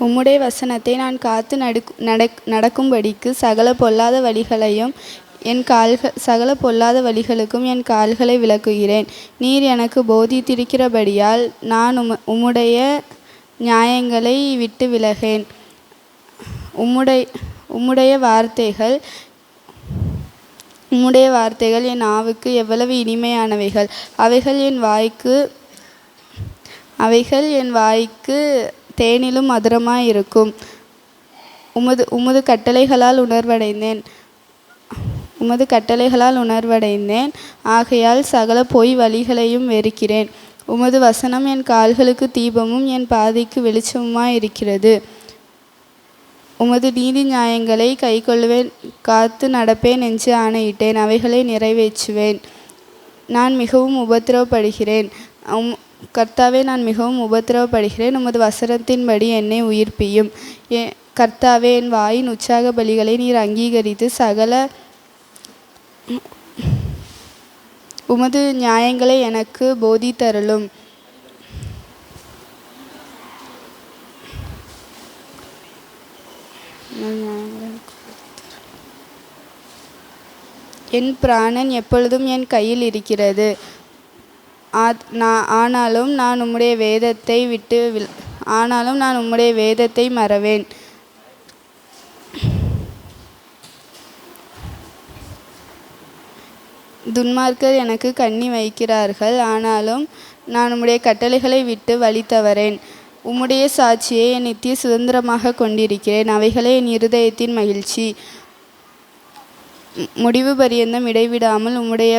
உம்முடைய வசனத்தை நான் காத்து நடக்கும்படிக்கு சகல பொல்லாத வழிகளுக்கும் என் கால்களை விலக்குகிறேன். நீர் எனக்கு போதித்திருக்கிறபடியால் நான் உம்முடைய நியாயங்களை விட்டு விலகேன். உம்முடைய வார்த்தைகள் என் நாவுக்கு எவ்வளவு இனிமையானவைகள். அவைகள் என் வாய்க்கு தேனிலும் மதுரமாயிருக்கும். உமது கட்டளைகளால் உணர்வடைந்தேன். ஆகையால் சகல பொய் வழிகளையும் வெறுக்கிறேன். உமது வசனம் என் கால்களுக்கு தீபமும் என் பாதைக்கு வெளிச்சமுமாயிருக்கிறது. உமது நீதி நியாயங்களை கைக்கொள்வேன், காத்து நடப்பேன் என்று ஆணையிட்டேன். அவைகளை நிறைவேற்றுவேன். நான் மிகவும் உபத்திரவப்படுகிறேன். கர்த்தாவே, நான் மிகவும் உபத்திரவப்படுகிறேன். உமது வசனத்தின்படி என்னை உயிர்ப்பியும். கர்த்தாவே, என் வாயின் உற்சாக பலிகளை நீர் அங்கீகரித்து உமது நியாயங்களை எனக்கு போதித்தருளும். என் பிராணன் எப்பொழுதும் என் கையில் இருக்கிறது. ஆனாலும் நான் உம்முடைய வேதத்தை மறவேன். துன்மார்க்கர் எனக்கு கண்ணி வைக்கிறார்கள். ஆனாலும் நான் உம்முடைய கட்டளைகளை விட்டு வழி தவறேன். உம்முடைய சாட்சியை என் நித்திய சுதந்திரமாக கொண்டிருக்கிறேன். அவைகளே என் இருதயத்தின் மகிழ்ச்சி. முடிவு பரியந்தம் இடைவிடாமல் உம்முடைய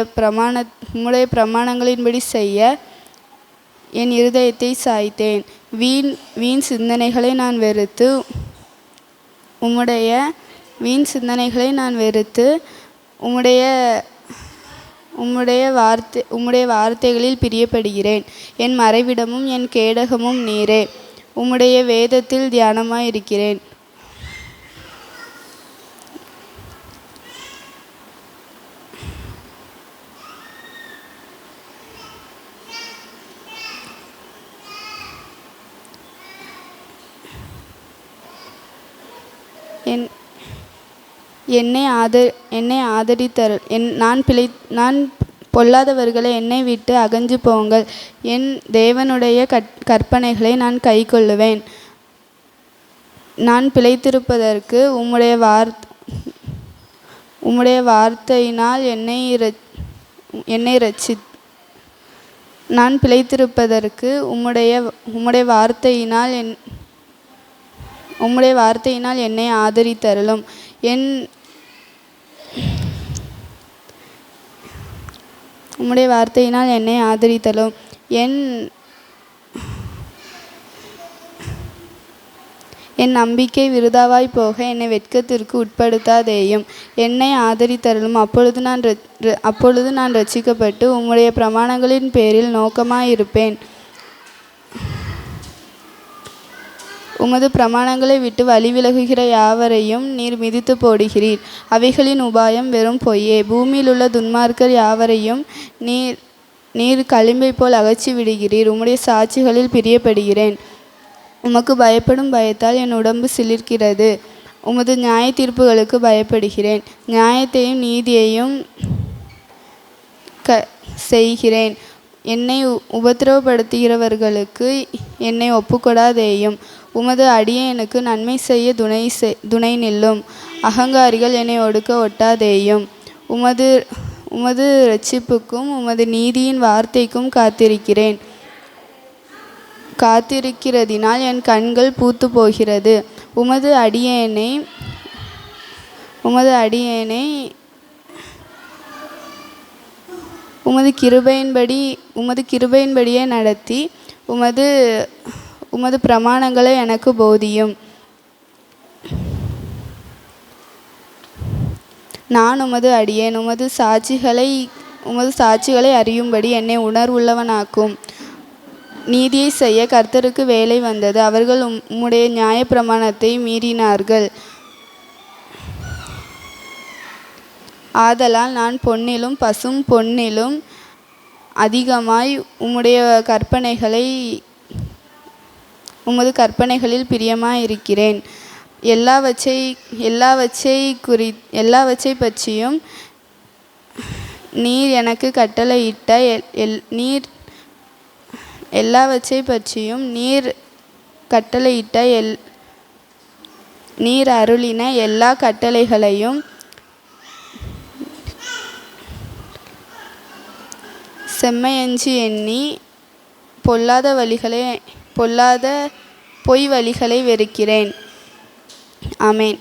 பிரமாணங்களின்படி செய்ய என் இருதயத்தை சாய்த்தேன். வீண் சிந்தனைகளை நான் வெறுத்து உம்முடைய வார்த்தைகளில் பிரியப்படுகிறேன். என் மறைவிடமும் என் கேடகமும் நீரே. உம்முடைய வேதத்தில் தியானமாயிருக்கிறேன். என்னை ஆதரித்தருள். நான் பொல்லாதவர்களை என்னை விட்டு அகன்று போங்கள். என் தேவனுடைய கற்பனைகளை நான் கைக்கொள்ளுவேன். நான் பிழைத்திருப்பதற்கு உம்முடைய வார்த்தையினால் நான் பிழைத்திருப்பதற்கு உம்முடைய வார்த்தையினால் என்னை ஆதரித்தருளும். உம்முடைய வார்த்தையினால் என்னை ஆதரித்தலும். என் நம்பிக்கை விருதாவாய் போக என்னை வெட்கத்திற்கு உட்படுத்தாதேயும். என்னை ஆதரித்தருளும். அப்பொழுது நான் இரட்சிக்கப்பட்டு உம்முடைய பிரமாணங்களின் பேரில் நோக்கமாயிருப்பேன். உமது பிரமாணங்களை விட்டு வழி விலகுகிற யாவரையும் நீர் மிதித்து போடுகிறீர். அவைகளின் உபாயம் வெறும் பொய்யே. பூமியில் உள்ள துன்மார்க்கர் யாவரையும் நீர் களிம்பை போல் அகற்றி விடுகிறீர். உம்முடைய சாட்சிகளில் பிரியப்படுகிறேன். உமக்கு பயப்படும் பயத்தால் என் உடம்பு சிலிர்க்கிறது. உமது நியாய தீர்ப்புகளுக்கு பயப்படுகிறேன். நியாயத்தையும் நீதியையும் செய்கிறேன். என்னை உபத்திரவப்படுத்துகிறவர்களுக்கு என்னை ஒப்புக்கொடாதேயும். உமது அடியேனுக்கு நன்மை செய்ய துணை நில்லும். அகங்காரிகள் என்னை ஒடுக்க ஒட்டாதேயும். உமது இரட்சிப்புக்கும் உமது நீதியின் வார்த்தைக்கும் காத்திருக்கிறதினால் என் கண்கள் பூத்து போகிறது. உமது அடியேனை உமது கிருபையின்படியே நடத்தி உமது பிரமாணங்களை எனக்கு போதியும். நான் உமது அடியேன். உமது சாட்சிகளை அறியும்படி என்னை உணர்வுள்ளவனாக்கும். நீதியை செய்ய கர்த்தருக்கு வேலை வந்தது. அவர்கள் உம்முடைய நியாய பிரமாணத்தை மீறினார்கள். ஆதலால் நான் பொன்னிலும் பசும் பொன்னிலும் அதிகமாய் உம்முடைய கற்பனைகளை உமது கற்பனைகளில் பிரியமாயிருக்கிறேன். எல்லாவற்றை பற்றியும் நீர் எனக்கு கட்டளையிட்ட நீர் அருளின எல்லா கட்டளைகளையும் செம்மையென்று எண்ணி பொல்லாத பொய் வழிகளை வெறுக்கிறேன். ஆமென்.